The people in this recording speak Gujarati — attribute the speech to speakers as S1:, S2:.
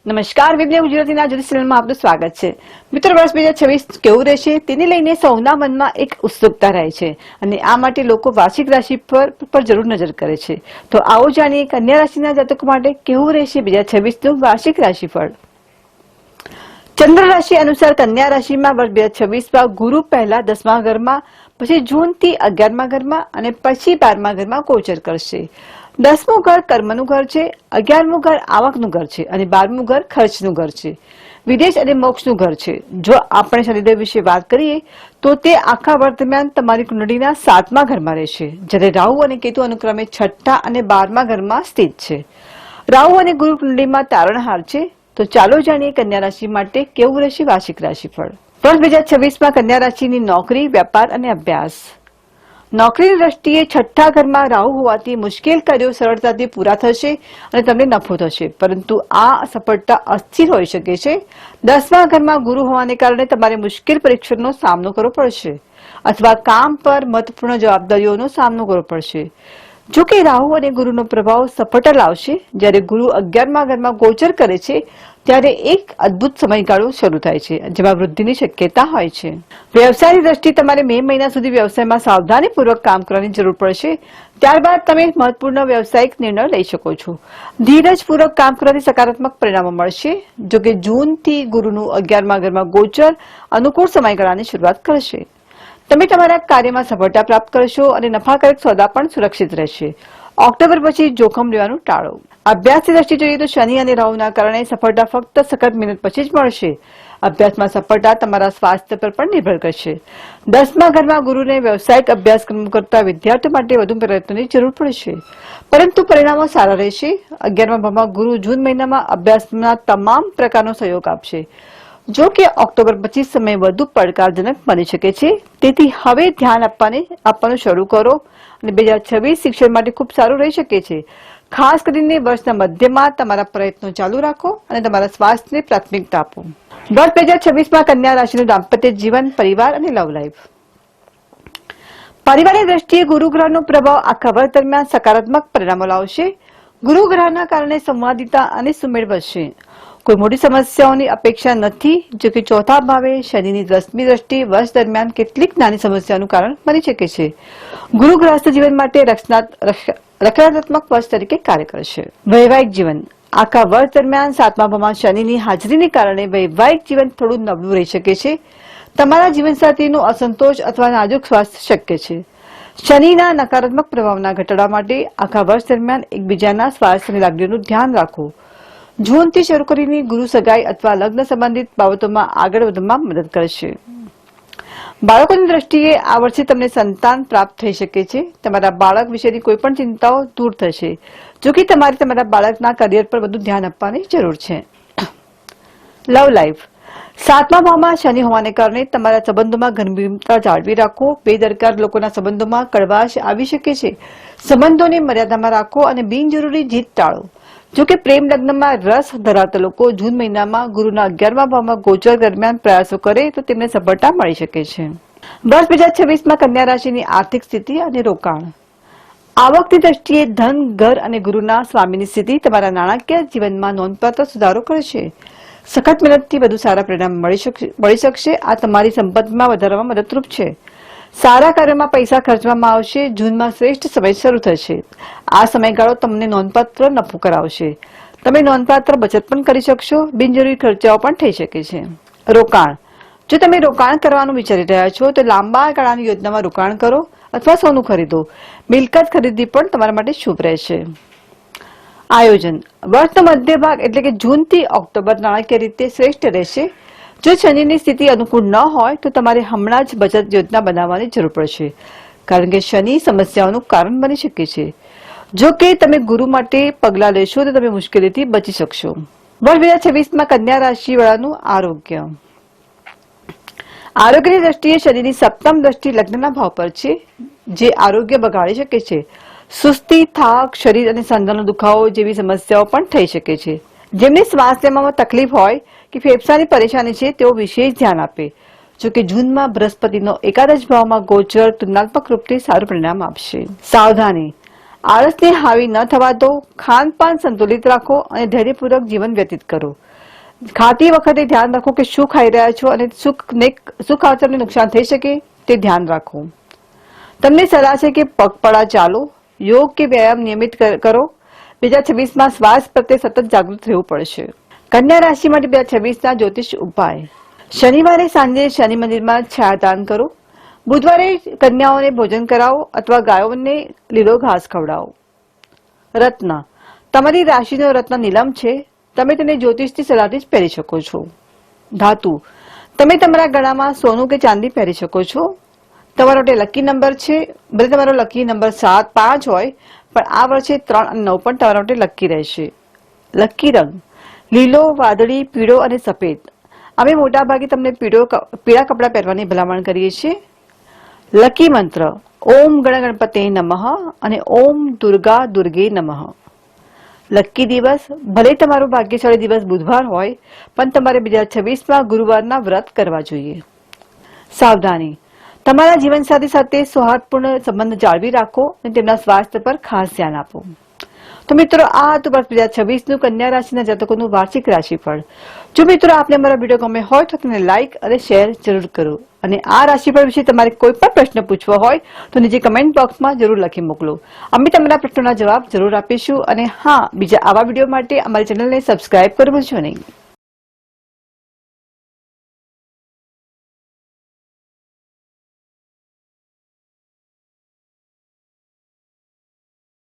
S1: નમસ્કાર, વિદ્યા ગુજરાતીના જ્યોતિષ ચેનલમાં આપનું સ્વાગત છે. મિત્રો, વર્ષ 2026 કેવું રહેશે તેને લઈને સૌના મનમાં એક ઉત્સુકતા રહે છે અને આ માટે લોકો વાર્ષિક રાશિ પર જરૂર નજર કરે છે. તો આવો જાણીએ કન્યા રાશિના જાતકો માટે કેવું રહેશે 2026નું વાર્ષિક રાશિફળ. ચંદ્ર રાશિ અનુસાર કન્યા રાશિમાં વર્ષ 2026માં ગુરુ પહેલા 10મા ઘરમાં, પછી જૂનથી 11મા ઘરમાં અને પછી 12મા ઘરમાં ગોચર કરશે. 10મું ઘર કર્મનું ઘર છે, 11મું ઘર આવકનું ઘર છે અને 12મું ઘર ખર્ચનું ઘર છે. વિદેશ અને મોક્ષનું ઘર છે. જો આપણે શનિદેવ વિશે વાત કરીએ તો તે આખા વર્ષ દરમિયાન તમારી કુંડળીના 7મા ઘરમાં રહેશે, જ્યારે રાહુ અને કેતુ અનુક્રમે 6ઠા અને 12મા ઘરમાં સ્થિત છે. રાહુ અને ગુરુ કુંડળીમાં તારણહાર છે. તો ચાલો જાણીએ કન્યા રાશિ માટે કેવું રહેશે વાર્ષિક રાશિફળ. વર્ષ 2026માં કન્યા રાશિની નોકરી, વેપાર અને અભ્યાસ. નોકરીની દ્રષ્ટિએ 6ઠા ઘરમાં રાહુ હોવાથી મુશ્કેલ કાર્યો સરળતાથી પૂરા થશે અને તમને નફો થશે, પરંતુ આ સફળતા અસ્થિર હોઈ શકે છે. 10મા ઘરમાં ગુરુ હોવાને કારણે તમારે મુશ્કેલ પરીક્ષાનો સામનો કરવો પડશે અથવા કામ પર મહત્વપૂર્ણ જવાબદારીઓનો સામનો કરવો પડશે. જો કે રાહુ અને ગુરુનો પ્રભાવ સફળતા લાવશે. જ્યારે ગુરુ 11મા ઘરમાં ગોચર કરે છે ત્યારે એક અદ્ભુત સમયગાળો શરૂ થાય છે જેમાં વૃદ્ધિની શક્યતા હોય છે. વ્યવસાયની દ્રષ્ટિએ તમારે મે મહિના સુધી વ્યવસાયમાં સાવધાનીપૂર્વક કામ કરવાની જરૂર પડશે. ત્યારબાદ તમે મહત્વપૂર્ણ વ્યવસાયિક નિર્ણય લઈ શકો છો. ધીરજપૂર્વક કામ કરવાથી સકારાત્મક પરિણામો મળશે. જો કે જૂનથી ગુરુનું 11મા ઘરમાં ગોચર અનુકૂળ સમયગાળાની શરૂઆત કરશે. તમે તમારા કાર્યમાં સફળતા પ્રાપ્ત કરશો અને નફાકારક સોદા પણ સુરક્ષિત રહેશે. ઓક્ટોબર પછી જોખમ લેવાનું ટાળો. અભ્યાસની દ્રષ્ટિએ જોઈએ તો શનિ અને રાહુના કારણે સફળતા ફક્ત સખત મહેનત પછી જ મળશે. અભ્યાસમાં સફળતા તમારા સ્વાસ્થ્ય પર પણ નિર્ભર કરશે. 10મા ઘરમાં ગુરુને વ્યવસાયિક અભ્યાસક્રમ કરતા વિદ્યાર્થીઓ માટે વધુ પ્રયત્નોની જરૂર પડશે, પરંતુ પરિણામો સારા રહેશે. 11મા ભાવમાં ગુરુ જૂન મહિનામાં અભ્યાસના તમામ પ્રકારનો સહયોગ આપશે. જો કે ઓક્ટોબર પછી સમય વધુ પડકારજનક બની શકે છે, તેથી હવે ધ્યાન આપવાનું શરૂ કરો અને 2026 શિક્ષણ માટે ખૂબ સારું રહી શકે છે. ખાસ કરીને વર્ષના મધ્યમાં તમારા પ્રયત્નો ચાલુ રાખો અને તમારા સ્વાસ્થ્યને પ્રાથમિકતા આપો. વર્ષ 2026માં કન્યા રાશિનું દાંપત્ય જીવન, પરિવાર અને લવ લાઈફ. પરિવારની દ્રષ્ટિએ ગુરુ ગ્રહનો પ્રભાવ આખા વર્ષ દરમિયાન સકારાત્મક પરિણામો લાવશે. ગુરુ ગ્રહના કારણે સંવાદિતા અને સુમેળ વધશે. કોઈ મોટી સમસ્યાઓની અપેક્ષા નથી. જો કે ચોથા ભાવે શનિની 10મી દ્રષ્ટિ વર્ષ દરમિયાન કેટલીક નાની સમસ્યાઓનું કારણ બની શકે છે. ગુરુ ગ્રસ્ત જીવન માટે રક્ષણાત્મક વર્ષ તરીકે કાર્ય કરશે. વૈવાહિક જીવન. આખા વર્ષ દરમિયાન 7મા ભાવમાં શનિની હાજરીને કારણે વૈવાહિક જીવન થોડું નબળું રહી શકે છે. તમારા જીવનસાથીનો અસંતોષ અથવા નાજુક સ્વાસ્થ્ય શક્ય છે. શનિના નકારાત્મક પ્રભાવના ઘટાડવા માટે આખા વર્ષ દરમિયાન એકબીજાના સ્વાસ્થ્યની લાગણીઓનું ધ્યાન રાખો. જૂનથી શરૂ કરીને ગુરુ સગાઈ અથવા લગ્ન સંબંધિત બાબતોમાં આગળ વધવામાં મદદ કરશે. બાળકોની દ્રષ્ટિએ આ વર્ષે તમને સંતાન પ્રાપ્ત થઈ શકે છે. તમારા બાળક વિશેની કોઈ પણ ચિંતાઓ દૂર થશે. જો કે તમારે તમારા બાળકના કરિયર પર વધુ ધ્યાન આપવાની જરૂર છે. Love life. 7મા ભાવમાં શનિ હોવાને કારણે તમારા સંબંધોમાં ગંભીરતા જાળવી રાખો. બેદરકાર લોકોના સંબંધોમાં કડવાશ આવી શકે છે. સંબંધોને મર્યાદામાં રાખો અને બિનજરૂરી જીત ટાળો. જો કે પ્રેમ લગ્નમાં રસ ધરાવતા લોકો જૂન મહિનામાં ગુરુના 11મા ભાવમાં ગોચર દરમિયાન પ્રયાસો કરે તો તેમને સફળતા મળી શકે છે. વર્ષ 2026માં કન્યા રાશિની આર્થિક સ્થિતિ અને રોકાણ. આવકની દ્રષ્ટિએ ધન, ઘર અને ગુરુના સ્વામીની સ્થિતિ તમારા નાણાકીય જીવનમાં નોંધપાત્ર સુધારો કરશે. સખત મહેનતથી વધુ સારા પરિણામ મળી શકશે. આ તમારી સંપત્તિમાં વધારવામાં મદદરૂપ છે. સારા કાર્યોમાં પૈસા ખર્ચવામાં આવશે. જૂનમાં શ્રેષ્ઠ સમય શરૂ થશે. આ સમયગાળો તમને નોંધપાત્ર નફો કરાવશે. તમે નોંધપાત્ર બચત પણ કરી શકશો. બિનજરૂરી ખર્ચાઓ પણ થઈ શકે છે. રોકાણ. જો તમે રોકાણ કરવાનું વિચારી રહ્યા છો તો લાંબા ગાળાની યોજનામાં રોકાણ કરો અથવા સોનું ખરીદો. મિલકત ખરીદી પણ તમારા માટે શુભ રહેશે. આયોજન. વર્ષનો મધ્ય ભાગ એટલે કે જૂનથી ઓક્ટોબર નાણાકીય રીતે શ્રેષ્ઠ રહેશે. જો શનિની સ્થિતિ અનુકૂળ ન હોય તો તમારે હમણાં જ બચત યોજના બનાવવાની જરૂર પડશે, કારણ કે શનિ સમસ્યાઓનું કારણ બની શકે છે. જો કે તમે ગુરુ માટે પગલાં લેશો તો તમે મુશ્કેલીથી બચી શકશો. વર્ષ 2026માં કન્યા રાશિ વાળાનું આરોગ્ય. આરોગ્યની દ્રષ્ટિએ શનિની 7મ દ્રષ્ટિ લગ્નના ભાવ પર છે, જે આરોગ્ય બગાડી શકે છે. સુસ્તી, થાક, શરીર અને સાંધાનો દુખાવો જેવી સમસ્યાઓ પણ થઈ શકે છે. જેમને શ્વાસ લેવામાં તકલીફ હોય કે ફેફસાની પરેશાની છે તેઓ વિશેષ ધ્યાન આપે. જો કે જૂનમાં બૃહસ્પતિનો એકાદશ ભાવમાં ગોચર તુલનાત્મક રૂપથી સારું પરિણામ આપશે. સાવધાની. આળસને હાવી ન થવા દો, ખાનપાન સંતુલિત રાખો અને ધૈર્યપૂર્વક જીવન વ્યતીત કરો. ખાતી વખતે ધ્યાન રાખો કે શું ખાઈ રહ્યા છો અને શું ખાવાથી તમને નુકસાન થઈ શકે તે ધ્યાન રાખો. તમને સલાહ છે કે પગપાળા ચાલો, યોગ કે વ્યાયામ નિયમિત કરો. 2026માં શ્વાસ પ્રત્યે સતત જાગૃત રહેવું પડશે. કન્યા રાશિ માટે 2026ના જ્યોતિષ ઉપાય. શનિવારે સાંજે શનિ મંદિરમાં છાયાદાન કરો. બુધવારે કન્યાઓને ભોજન કરાવો અથવા ગાયોને લીલો ઘાસ ખવડાવો. રત્ન. તમારી રાશિનો રત્ન નીલમ છે. તમે તેને જ્યોતિષની સલાહથી જ પહેરી શકો છો. ધાતુ. તમે તમારા ગળામાં સોનું કે ચાંદી પહેરી શકો છો. તમારો માટે લકી નંબર છે, ભલે તમારો લકી નંબર 7, 5 હોય, પણ આ વર્ષે 3 અને 9 પણ તમારા માટે લકી રહેશે. લકી રંગ લીલો, વાદળી, પીળો અને સફેદ. અમે મોટા ભાગે તમને પીળા કપડાં પહેરવાની ભલામણ કરીએ છીએ. લકી મંત્ર ઓમ ગણગણપતે નમઃ અને ઓમ દુર્ગા દુર્ગે નમઃ. લકી દિવસ ભલે તમારો ભાગ્યશાળી દિવસ બુધવાર હોય, પણ તમારે 2026માં ગુરુવારના વ્રત કરવા જોઈએ. સાવધાની. તમારા જીવનસાથી સાથે સૌહાર્દપૂર્ણ સંબંધ જાળવી રાખો અને તેમના સ્વાસ્થ્ય પર ખાસ ધ્યાન આપો. તો મિત્રો, આ હતું 2026નું કન્યા રાશિના જાતકોનું વાર્ષિક રાશિફળ. જો મિત્રો આપને અમારા વિડીયો ગમે હોય તો તેને લાઇક અને શેર જરૂર કરો. અને આ રાશિફળ વિશે તમારે કોઈ પણ પ્રશ્ન પૂછવો હોય તો નીચે કમેન્ટ બોક્સમાં જરૂર લખી મોકલો. અમે તમારા પ્રશ્નોના જવાબ જરૂર આપીશું. અને હા, બીજા આવા વિડીયો માટે અમારી ચેનલને સબસ્ક્રાઇબ કરવું ભૂલશો નહીં.